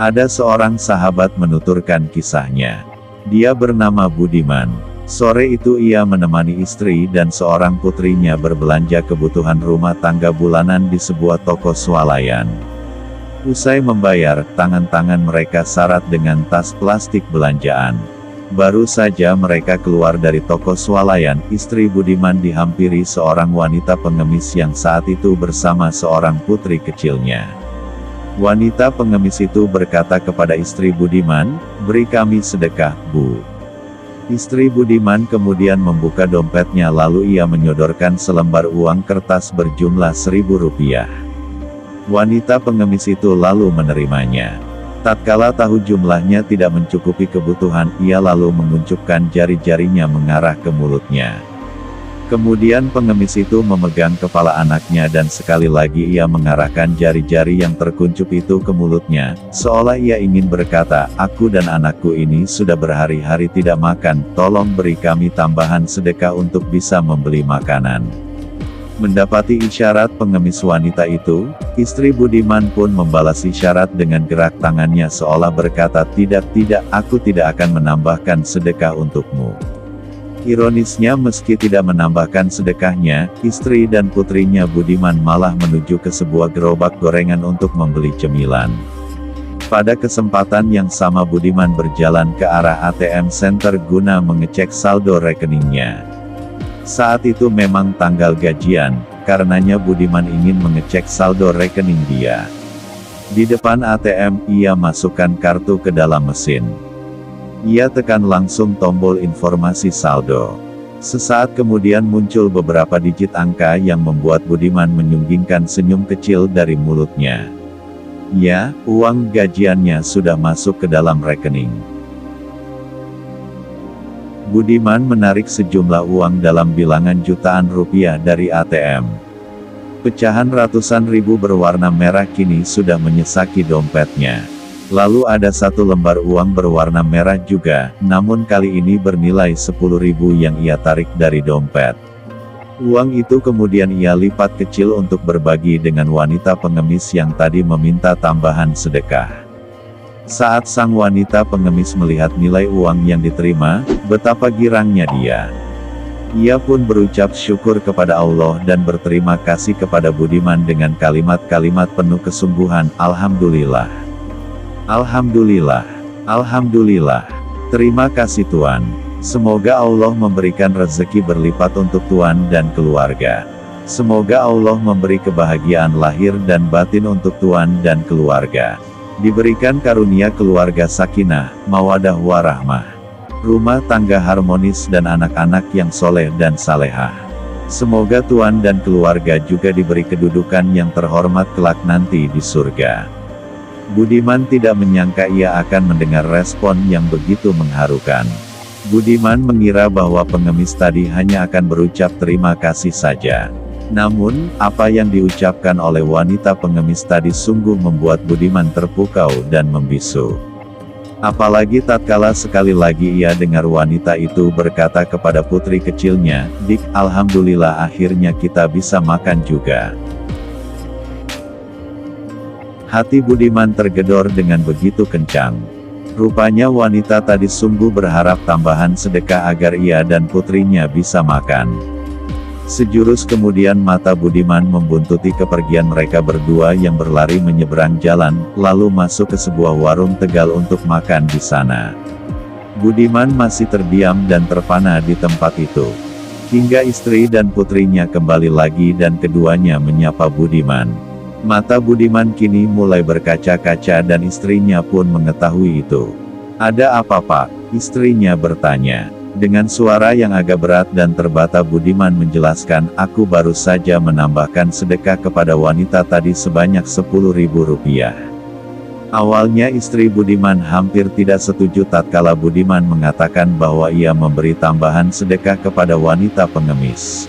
Ada seorang sahabat menuturkan kisahnya. Dia bernama Budiman. Sore itu ia menemani istri dan seorang putrinya berbelanja kebutuhan rumah tangga bulanan di sebuah toko swalayan. Usai membayar, tangan-tangan mereka syarat dengan tas plastik belanjaan. Baru saja mereka keluar dari toko swalayan, istri Budiman dihampiri seorang wanita pengemis yang saat itu bersama seorang putri kecilnya. Wanita pengemis itu berkata kepada istri Budiman, "Beri kami sedekah, Bu." Istri Budiman kemudian membuka dompetnya lalu ia menyodorkan selembar uang kertas berjumlah Rp1.000. Wanita pengemis itu lalu menerimanya. Tatkala tahu jumlahnya tidak mencukupi kebutuhan, ia lalu menguncupkan jari-jarinya mengarah ke mulutnya. Kemudian pengemis itu memegang kepala anaknya dan sekali lagi ia mengarahkan jari-jari yang terkuncup itu ke mulutnya, seolah ia ingin berkata, "Aku dan anakku ini sudah berhari-hari tidak makan, tolong beri kami tambahan sedekah untuk bisa membeli makanan." Mendapati isyarat pengemis wanita itu, istri Budiman pun membalas isyarat dengan gerak tangannya seolah berkata, "Tidak, aku tidak akan menambahkan sedekah untukmu." Ironisnya meski tidak menambahkan sedekahnya, istri dan putrinya Budiman malah menuju ke sebuah gerobak gorengan untuk membeli cemilan. Pada kesempatan yang sama Budiman berjalan ke arah ATM Center guna mengecek saldo rekeningnya. Saat itu memang tanggal gajian, karenanya Budiman ingin mengecek saldo rekening dia. Di depan ATM, ia masukkan kartu ke dalam mesin. Ia tekan langsung tombol informasi saldo. Sesaat kemudian muncul beberapa digit angka yang membuat Budiman menyunggingkan senyum kecil dari mulutnya. Ya, uang gajiannya sudah masuk ke dalam rekening. Budiman menarik sejumlah uang dalam bilangan jutaan rupiah dari ATM. Pecahan ratusan ribu berwarna merah kini sudah menyesaki dompetnya. Lalu ada satu lembar uang berwarna merah juga, namun kali ini bernilai 10.000 yang ia tarik dari dompet. Uang itu kemudian ia lipat kecil untuk berbagi dengan wanita pengemis yang tadi meminta tambahan sedekah. Saat sang wanita pengemis melihat nilai uang yang diterima, betapa girangnya dia. Ia pun berucap syukur kepada Allah dan berterima kasih kepada Budiman dengan kalimat-kalimat penuh kesungguhan, "Alhamdulillah. Alhamdulillah. Alhamdulillah. Terima kasih Tuan. Semoga Allah memberikan rezeki berlipat untuk Tuan dan keluarga. Semoga Allah memberi kebahagiaan lahir dan batin untuk Tuan dan keluarga. Diberikan karunia keluarga sakinah, mawadah warahmah. Rumah tangga harmonis dan anak-anak yang soleh dan salehah. Semoga Tuan dan keluarga juga diberi kedudukan yang terhormat kelak nanti di surga." Budiman tidak menyangka ia akan mendengar respon yang begitu mengharukan. Budiman mengira bahwa pengemis tadi hanya akan berucap terima kasih saja. Namun, apa yang diucapkan oleh wanita pengemis tadi sungguh membuat Budiman terpukau dan membisu. Apalagi tatkala sekali lagi ia dengar wanita itu berkata kepada putri kecilnya, "Dik, alhamdulillah akhirnya kita bisa makan juga." Hati Budiman tergedor dengan begitu kencang. Rupanya wanita tadi sungguh berharap tambahan sedekah agar ia dan putrinya bisa makan. Sejurus kemudian mata Budiman membuntuti kepergian mereka berdua yang berlari menyeberang jalan, lalu masuk ke sebuah warung Tegal untuk makan di sana. Budiman masih terdiam dan terpana di tempat itu. Hingga istri dan putrinya kembali lagi dan keduanya menyapa Budiman. Mata Budiman kini mulai berkaca-kaca dan istrinya pun mengetahui itu. "Ada apa Pak?" istrinya bertanya. Dengan suara yang agak berat dan terbata Budiman menjelaskan, "Aku baru saja menambahkan sedekah kepada wanita tadi sebanyak 10.000 rupiah." Awalnya istri Budiman hampir tidak setuju tatkala Budiman mengatakan bahwa ia memberi tambahan sedekah kepada wanita pengemis.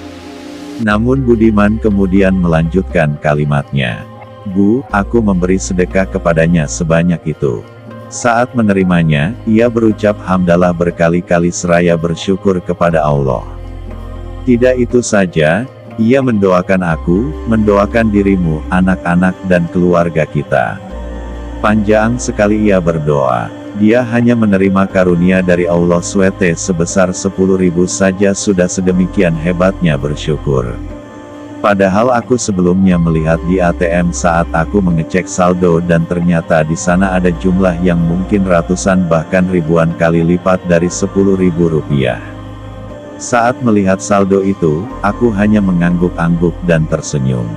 Namun Budiman kemudian melanjutkan kalimatnya. "Bu, aku memberi sedekah kepadanya sebanyak itu." Saat menerimanya, ia berucap hamdalah berkali-kali seraya bersyukur kepada Allah. Tidak itu saja, ia mendoakan aku, mendoakan dirimu, anak-anak dan keluarga kita. Panjang sekali ia berdoa. Dia hanya menerima karunia dari Allah SWT sebesar 10.000 saja sudah sedemikian hebatnya bersyukur. Padahal aku sebelumnya melihat di ATM saat aku mengecek saldo dan ternyata di sana ada jumlah yang mungkin ratusan bahkan ribuan kali lipat dari 10.000 rupiah. Saat melihat saldo itu, aku hanya mengangguk-angguk dan tersenyum.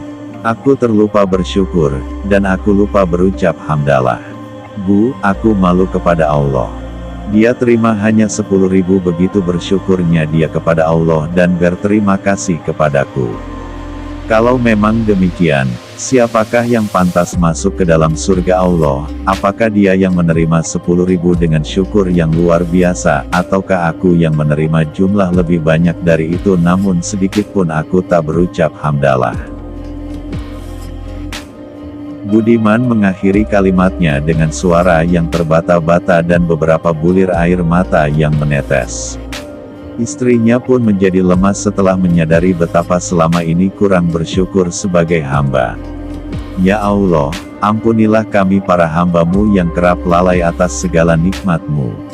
Aku terlupa bersyukur, dan aku lupa berucap hamdalah. Bu, aku malu kepada Allah. Dia terima hanya 10.000, begitu bersyukurnya dia kepada Allah dan berterima kasih kepadaku. Kalau memang demikian, siapakah yang pantas masuk ke dalam surga Allah? Apakah dia yang menerima 10.000 dengan syukur yang luar biasa, ataukah aku yang menerima jumlah lebih banyak dari itu namun sedikit pun aku tak berucap hamdalah? Budiman mengakhiri kalimatnya dengan suara yang terbata-bata dan beberapa bulir air mata yang menetes. Istrinya pun menjadi lemas setelah menyadari betapa selama ini kurang bersyukur sebagai hamba. Ya Allah, ampunilah kami para hamba-Mu yang kerap lalai atas segala nikmat-Mu.